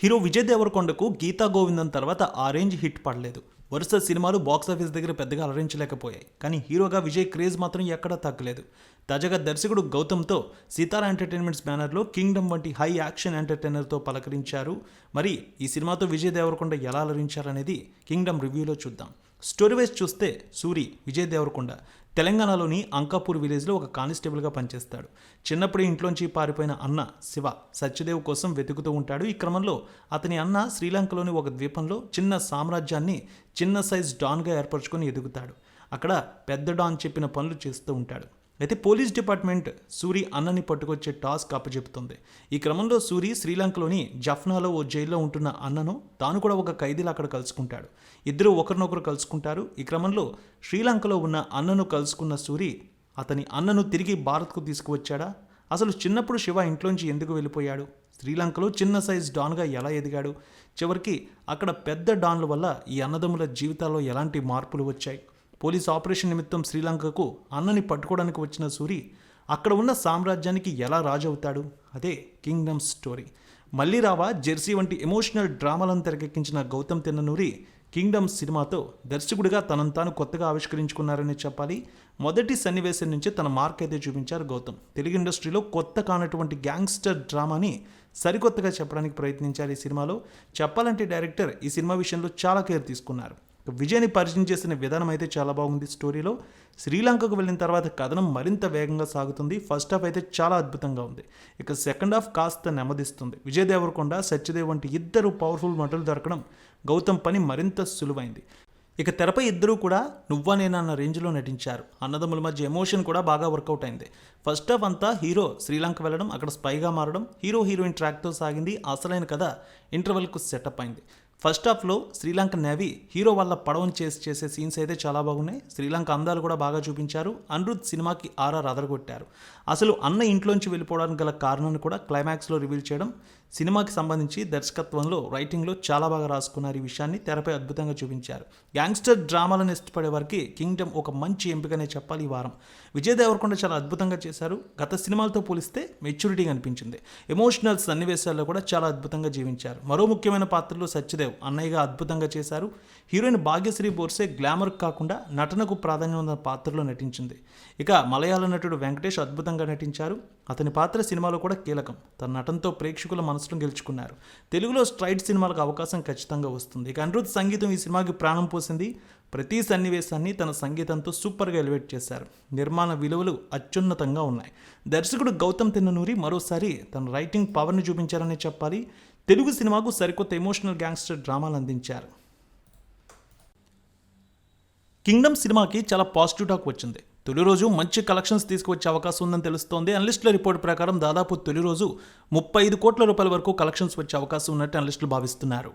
Hero Vijay దేవరకొండకు Gita గోవిందం తర్వాత ఆ range hit పడలేదు. వరుస సినిమాలు బాక్సాఫీస్ దగ్గర పెద్దగా అలరించలేకపోయాయి. కానీ హీరోగా విజయ్ క్రేజ్ మాత్రం ఎక్కడా తగ్గలేదు. తాజాగా దర్శకుడు గౌతమ్తో సితారా ఎంటర్టైన్మెంట్స్ బ్యానర్లో కింగ్డమ్ వంటి హై యాక్షన్ ఎంటర్టైనర్తో పలకరించారు. మరి ఈ సినిమాతో విజయ్ దేవరకొండ ఎలా అలరించారనేది కింగ్డమ్ రివ్యూలో చూద్దాం. స్టోరీ వైజ్ చూస్తే సూరి విజయ్ దేవరకొండ తెలంగాణలోని అంకాపూర్ విలేజ్లో ఒక కానిస్టేబుల్గా పనిచేస్తాడు. చిన్నప్పుడే ఇంట్లోంచి పారిపోయిన అన్న శివ సత్యదేవ్ కోసం వెతుకుతూ ఉంటాడు. ఈ క్రమంలో అతని అన్న శ్రీలంకలోని ఒక ద్వీపంలో చిన్న సామ్రాజ్యాన్ని చిన్న సైజ్ డాన్గా ఏర్పరచుకొని ఎదుగుతాడు. అక్కడ పెద్ద డాన్ చెప్పిన పనులు చేస్తూ ఉంటాడు. అయితే పోలీస్ డిపార్ట్మెంట్ సూరి అన్నని పట్టుకొచ్చే టాస్క్ అప్పచెపుతుంది. ఈ క్రమంలో సూరి శ్రీలంకలోని జఫ్నాలో ఓ జైల్లో ఉంటున్న అన్నను తాను కూడా ఒక ఖైదీలు అక్కడ కలుసుకుంటాడు. ఇద్దరు ఒకరినొకరు కలుసుకుంటారు. ఈ క్రమంలో శ్రీలంకలో ఉన్న అన్నను కలుసుకున్న సూరి అతని అన్నను తిరిగి భారత్కు తీసుకువచ్చాడా, అసలు చిన్నప్పుడు శివ ఇంట్లోంచి ఎందుకు వెళ్ళిపోయాడు, శ్రీలంకలో చిన్న సైజ్ డాన్గా ఎలా ఎదిగాడు, చివరికి అక్కడ పెద్ద డాన్ల వల్ల ఈ అన్నదమ్ముల జీవితాల్లో ఎలాంటి మార్పులు వచ్చాయి, పోలీస్ ఆపరేషన్ నిమిత్తం శ్రీలంకకు అన్నని పట్టుకోవడానికి వచ్చిన సూరి అక్కడ ఉన్న సామ్రాజ్యానికి ఎలా రాజు అవుతాడు, అదే కింగ్డమ్ స్టోరీ. మళ్ళీ రావా జెర్సీ వంటి ఎమోషనల్ డ్రామాలను తెరకెక్కించిన గౌతమ్ తిన్ననూరి కింగ్డమ్ సినిమాతో దర్శకుడిగా తనను తాను కొత్తగా ఆవిష్కరించుకున్నారని చెప్పాలి. మొదటి సన్నివేశం నుంచే తన మార్క్ అయితే చూపించారు గౌతమ్. తెలుగు ఇండస్ట్రీలో కొత్త కానటువంటి గ్యాంగ్స్టర్ డ్రామాని సరికొత్తగా చెప్పడానికి ప్రయత్నించారు ఈ సినిమాలో. చెప్పాలంటే డైరెక్టర్ ఈ సినిమా విషయంలో చాలా కేర్ తీసుకున్నారు. విజయ్ని పరిచయం చేసిన విధానం అయితే చాలా బాగుంది. స్టోరీలో శ్రీలంకకు వెళ్ళిన తర్వాత కథనం మరింత వేగంగా సాగుతుంది. ఫస్ట్ హాఫ్ అయితే చాలా అద్భుతంగా ఉంది. ఇక సెకండ్ హాఫ్ కాస్త నెమ్మదిస్తుంది. విజయ్ దేవరకొండ సత్యదేవ్ వంటి ఇద్దరు పవర్ఫుల్ నటులు దొరకడం గౌతమ్ పని మరింత సులువైంది. ఇక తెరపై ఇద్దరూ కూడా నువ్వా నేనా అన్న రేంజ్లో నటించారు. అన్నదమ్ముల మధ్య ఎమోషన్ కూడా బాగా వర్కౌట్ అయింది. ఫస్ట్ హాఫ్ అంతా హీరో శ్రీలంక వెళ్ళడం, అక్కడ స్పైగా మారడం, హీరో హీరోయిన్ ట్రాక్తో సాగింది. అసలైన కథ ఇంటర్వెల్కు సెటప్ అయింది. ఫస్ట్ హాఫ్లో శ్రీలంక నేవీ హీరో వాళ్ళ పడవను చేసే సీన్స్ అయితే చాలా బాగున్నాయి. శ్రీలంక అందాలు కూడా బాగా చూపించారు. అనిరుద్ సినిమాకి ఆర్ఆర్ అదరగొట్టారు. అసలు అన్న ఇంట్లోంచి వెళ్ళిపోవడానికి గల కారణాన్ని కూడా క్లైమాక్స్లో రివీల్ చేయడం, సినిమాకి సంబంధించి దర్శకత్వంలో రైటింగ్లో చాలా బాగా రాసుకున్నారు. ఈ విషయాన్ని తెరపై అద్భుతంగా చూపించారు. గ్యాంగ్స్టర్ డ్రామాలను ఇష్టపడే వారికి కింగ్డమ్ ఒక మంచి ఎంపికనే చెప్పాలి. ఈ వారం విజయ్ దేవరకొండ చాలా అద్భుతంగా చేశారు. గత సినిమాలతో పోలిస్తే మెచ్యూరిటీగా అనిపించింది. ఎమోషనల్ సన్నివేశాల్లో కూడా చాలా అద్భుతంగా జీవించారు. మరో ముఖ్యమైన పాత్రలో సత్యదేవ్ అన్నయ్యగా అద్భుతంగా చేశారు. హీరోయిన్ భాగ్యశ్రీ బోర్సే గ్లామర్ కాకుండా నటనకు ప్రాధాన్యం ఉన్న పాత్రలో నటించింది. ఇక మలయాళ నటుడు వెంకటేష్ అద్భుతంగా నటించారు. అతని పాత్ర సినిమాలో కూడా కీలకం. తన నటనతో ప్రేక్షకుల మనసును గెలుచుకున్నారు. తెలుగులో స్ట్రైట్ సినిమాలకు అవకాశం ఖచ్చితంగా వస్తుంది. ఇక అనిరుద్ సంగీతం ఈ సినిమాకి ప్రాణం పోసింది. ప్రతి సన్నివేశాన్ని తన సంగీతంతో సూపర్గా ఎలివేట్ చేశారు. నిర్మాణ విలువలు అత్యున్నతంగా ఉన్నాయి. దర్శకుడు గౌతమ్ తిన్ననూరి మరోసారి తన రైటింగ్ పవర్ని చూపించారని చెప్పాలి. తెలుగు సినిమాకు సరికొత్త ఎమోషనల్ గ్యాంగ్స్టర్ డ్రామాలు అందించారు. కింగ్డమ్ సినిమాకి చాలా పాజిటివ్ టాక్ వచ్చింది. తొలి రోజు మంచి కలెక్షన్స్ తీసుకువచ్చే అవకాశం ఉందని తెలుస్తోంది. అనలిస్టుల రిపోర్ట్ ప్రకారం దాదాపు తొలి రోజు 35 కోట్ల రూపాయల వరకు కలెక్షన్స్ వచ్చే అవకాశం ఉన్నట్టు అనలిస్టులు భావిస్తున్నారు.